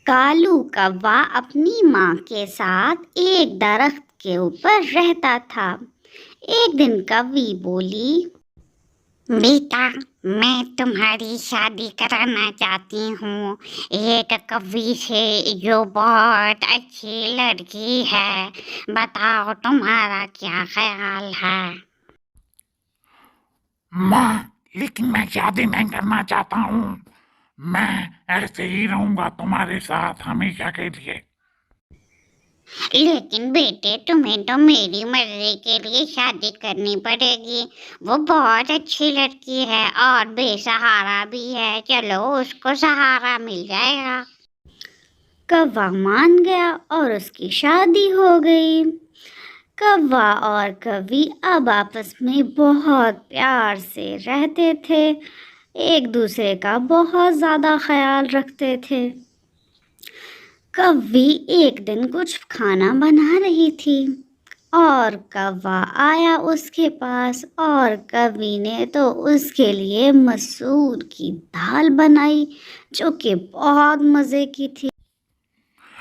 کالو کوا اپنی ماں کے ساتھ ایک درخت کے اوپر رہتا تھا۔ ایک دن کوی بولی، بیٹا میں تمہاری شادی کرانا چاہتی ہوں ایک کوی سے جو بہت اچھی لڑکی ہے، بتاؤ تمہارا کیا خیال ہے؟ ماں لیکن میں شادی نہیں کرنا چاہتا ہوں، میں ایسے ہی رہوں گا تمہارے ساتھ ہمیشہ کے لیے۔ لیکن بیٹے تمہیں تو میری مرضی کے لیے شادی کرنی پڑے گی، وہ بہت اچھی لڑکی ہے اور بے سہارا بھی ہے، چلو اس کو سہارا مل جائے گا۔ کوا مان گیا اور اس کی شادی ہو گئی۔ کوا اور کوی اب آپس میں بہت پیار سے رہتے تھے، ایک دوسرے کا بہت زیادہ خیال رکھتے تھے۔ کوی ایک دن کچھ کھانا بنا رہی تھی اور کوا آیا اس کے پاس، اور کوی نے تو اس کے لیے مسور کی دال بنائی جو کہ بہت مزے کی تھی۔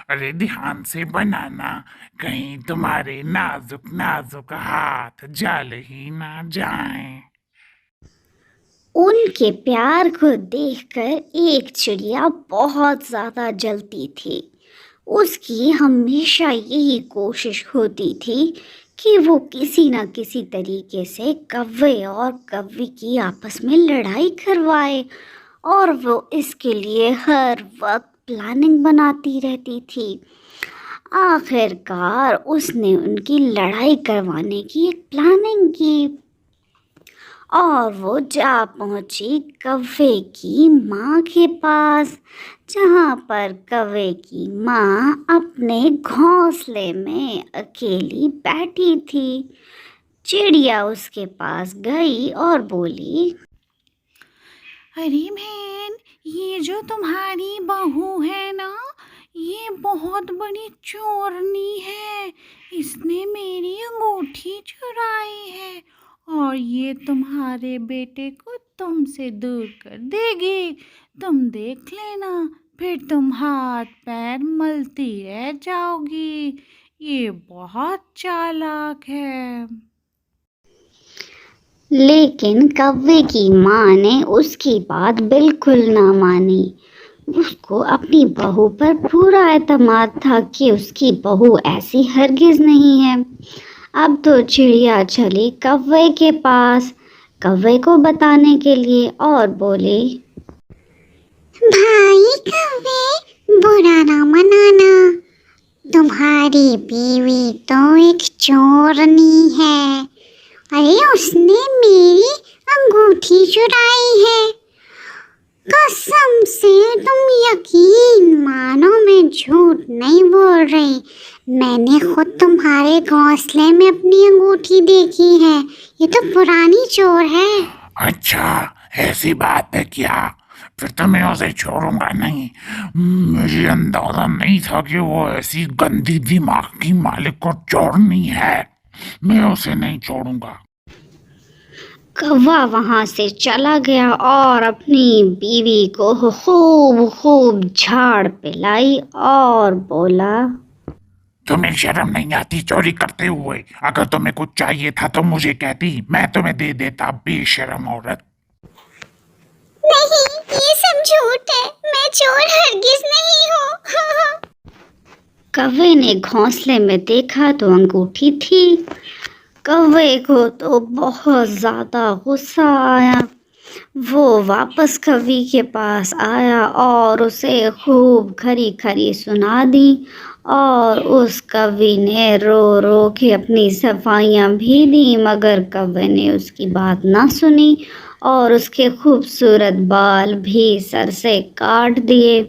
ارے دھیان سے بنانا، کہیں تمہارے نازک نازک ہاتھ جل ہی نہ جائیں۔ ان کے پیار کو دیکھ کر ایک چڑیا بہت زیادہ جلتی تھی۔ اس کی ہمیشہ یہی کوشش ہوتی تھی کہ وہ کسی نہ کسی طریقے سے کوے اور کوی کی آپس میں لڑائی کروائے، اور وہ اس کے لیے ہر وقت پلاننگ بناتی رہتی تھی۔ آخر کار اس نے ان کی لڑائی کروانے کی ایک پلاننگ کی اور وہ جا پہنچی کوے کی ماں کے پاس، جہاں پر کوے کی ماں اپنے گھونسلے میں اکیلی بیٹھی تھی۔ چڑیا اس کے پاس گئی اور بولی، ارے بہن، یہ جو تمہاری بہو ہے نا، یہ بہت بڑی چورنی ہے، اس نے میری انگوٹھی چرائی ہے اور یہ تمہارے بیٹے کو تم سے دور کر دے گی، تم دیکھ لینا، پھر تم ہاتھ پیر ملتی رہ جاؤ گی، یہ بہت چالاک ہے۔ لیکن کوے کی ماں نے اس کی بات بالکل نہ مانی۔ اس کو اپنی بہو پر پورا اعتماد تھا کہ اس کی بہو ایسی ہرگز نہیں ہے۔ اب تو چڑیا چلی کوے کے پاس کوے کو بتانے کے لیے اور بولی، بھائی کوے، برا نہ منانا، تمہاری بیوی تو ایک چورنی ہے، ارے اس نے میری انگوٹھی چرائی ہے، قسم سے تم یقین مانو میں جھوٹ نہیں بول رہی، میں نے خود تمہارے گھونسلے میں اپنی انگوٹھی دیکھی ہے، یہ تو پرانی چور ہے۔ اچھا ایسی بات ہے کیا؟ پھر تو میں اسے چھوڑوں گا نہیں، مجھے اندازہ نہیں تھا کہ وہ ایسی گندی دماغ کی مالک اور چورنی ہے، میں اسے نہیں چھوڑوں گا۔ کوا وہاں سے چلا گیا اور اپنی بیوی کو خوب جھاڑ پلائی اور بولا، تمہیں شرم نہیں آتی چوری کرتے ہوئے؟ اگر تمہیں کچھ چاہیے تھا تو مجھے کہتی، میں تمہیں دے دیتا، بے شرم عورت۔ نہیں، یہ سب جھوٹ ہے، میں چور ہرگز نہیں ہوں۔ کوے نے گھونسلے میں دیکھا تو انگوٹھی تھی۔ کوے کو تو بہت زیادہ غصہ آیا، وہ واپس کوی کے پاس آیا اور اسے خوب کھری سنا دی، اور اس کوی نے رو رو کے اپنی صفائیاں بھی دی، مگر کوے نے اس کی بات نہ سنی اور اس کے خوبصورت بال بھی سر سے کاٹ دیے۔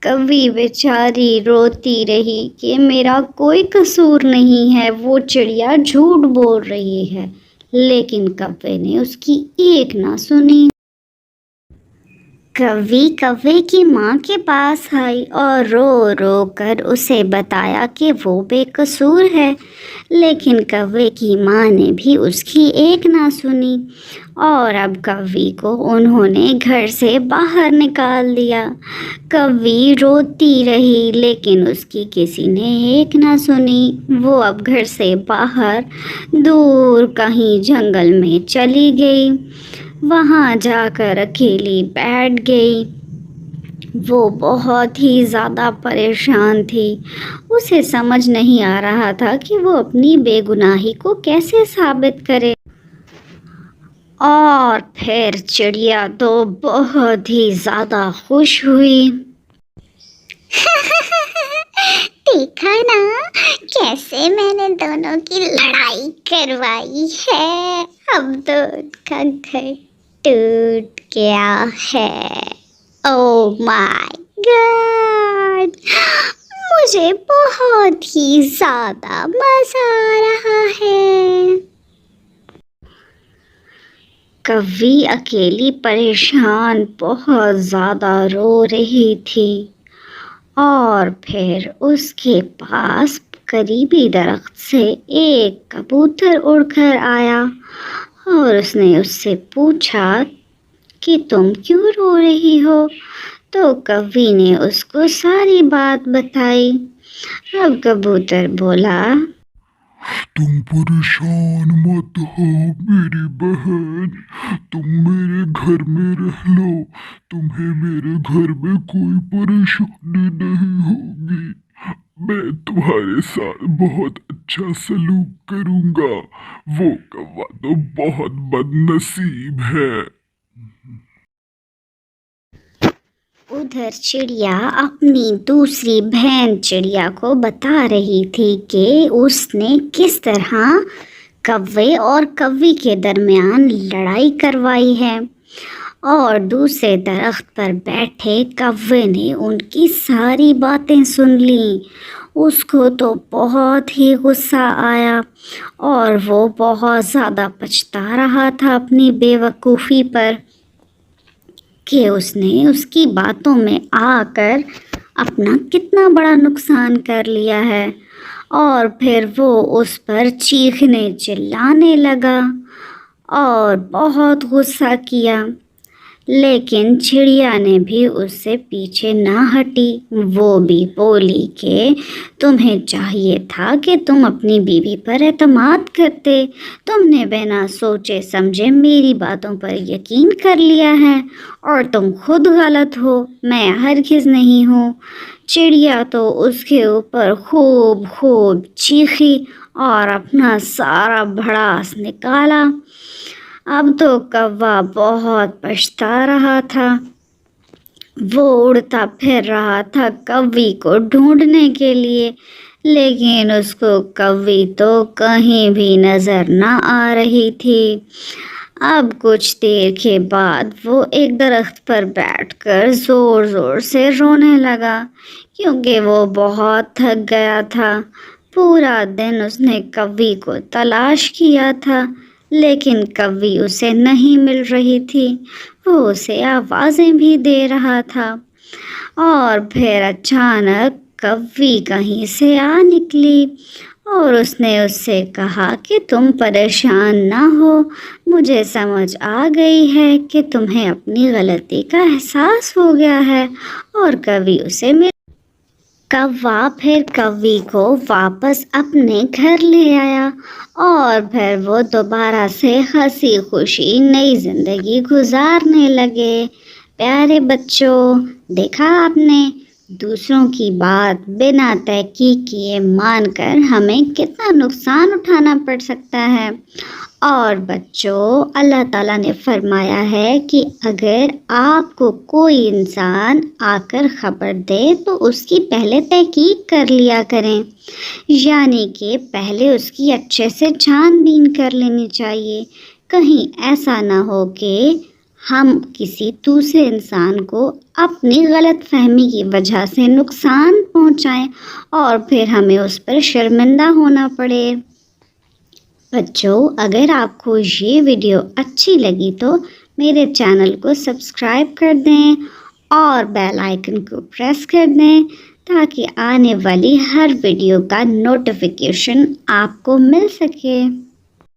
کوی بیچاری روتی رہی کہ میرا کوئی قصور نہیں ہے، وہ چڑیا جھوٹ بول رہی ہے، لیکن کوے نے اس کی ایک نہ سنی۔ कौवी कौवे की माँ के पास आई और रो रो कर उसे बताया कि वो बेकसूर है, लेकिन कौवे की माँ ने भी उसकी एक ना सुनी और अब कौवी को उन्होंने घर से बाहर निकाल दिया। कौवी रोती रही लेकिन उसकी किसी ने एक ना सुनी। वो अब घर से बाहर दूर कहीं जंगल में चली गई। वहाँ जाकर अकेली बैठ गई। वो बहुत ही ज़्यादा परेशान थी। उसे समझ नहीं आ रहा था कि वो अपनी बेगुनाही को कैसे साबित करे। और फिर चिड़िया तो बहुत ही ज़्यादा खुश हुई। देखा ना कैसे मैंने दोनों की लड़ाई करवाई है। अब तो उनका घर टूट गया है। ओह माय गॉड, मुझे बहुत ही ज़्यादा मज़ा आ रहा है। कौवी अकेली परेशान बहुत ज़्यादा रो रही थी और फिर उसके पास करीबी दरख्त से एक कबूतर उड़कर आया और उसने उससे पूछा कि तुम क्यों रो रही हो। तो कौवी ने उसको सारी बात बताई। अब कबूतर बोला, तुम परेशान मत हो मेरी बहन, तुम मेरे घर में रह लो, तुम्हें मेरे घर में कोई परेशानी नहीं होगी। मैं तुम्हारे साथ बहुत अच्छा सलूक करूँगा। वो कौवा तो बहुत बदनसीब है। उधर चिड़िया अपनी दूसरी बहन चिड़िया को बता रही थी कि उसने किस तरह कौवे और कौवी के दरमियान लड़ाई करवाई है। और दूसरे दरख्त पर बैठे कौवे ने उनकी सारी बातें सुन लीं। उसको तो बहुत ही गुस्सा आया और वो बहुत ज़्यादा पछता रहा था अपनी बेवकूफ़ी पर कि उसने उसकी बातों में आकर अपना कितना बड़ा नुकसान कर लिया है। और फिर वो उस पर चीखने चिल्लाने लगा और बहुत गुस्सा किया, लेकिन चिड़िया ने भी उससे पीछे ना हटी। वो भी बोली कि तुम्हें चाहिए था कि तुम अपनी बीवी पर एतमाद करते। तुमने बिना सोचे समझे मेरी बातों पर यकीन कर लिया है और तुम खुद गलत हो, मैं हरगिज़ नहीं हूँ। चिड़िया तो उसके ऊपर खूब खूब चीखी और अपना सारा भड़ास निकाला। अब तो कौवा बहुत पछता रहा था। वो उड़ता फिर रहा था कौवी को ढूंढने के लिए, लेकिन उसको कौवी तो कहीं भी नज़र ना आ रही थी। अब कुछ देर के बाद वो एक दरख्त पर बैठकर ज़ोर ज़ोर से रोने लगा, क्योंकि वो बहुत थक गया था। पूरा दिन उसने कौवी को तलाश किया था, लेकिन कौवी उसे नहीं मिल रही थी। वो उसे आवाज़ें भी दे रहा था। और फिर अचानक कौवी कहीं से आ निकली और उसने उससे कहा कि तुम परेशान ना हो, मुझे समझ आ गई है कि तुम्हें अपनी गलती का एहसास हो गया है। और कौवी उसे मिल कौवा फिर कौवी को वापस अपने घर ले आया और फिर वो दोबारा से हंसी खुशी नई ज़िंदगी गुजारने लगे। प्यारे बच्चों, देखा आपने, दूसरों की बात बिना तहकीक किए मानकर हमें कितना नुकसान उठाना पड़ सकता है। और बच्चों, अल्लाह ताला ने फरमाया है कि अगर आपको कोई इंसान आकर ख़बर दे तो उसकी पहले तहकीक कर लिया करें, यानी कि पहले उसकी अच्छे से छानबीन कर लेनी चाहिए। कहीं ऐसा ना हो कि हम किसी दूसरे इंसान को अपनी गलत फहमी की वजह से नुकसान पहुंचाएं और फिर हमें उस पर शर्मिंदा होना पड़े। बच्चों, अगर आपको ये वीडियो अच्छी लगी तो میرے چینل کو سبسکرائب کر دیں اور بیل آئکن کو پریس کر دیں تاکہ آنے والی ہر ویڈیو کا نوٹیفیکیشن آپ کو مل سکے۔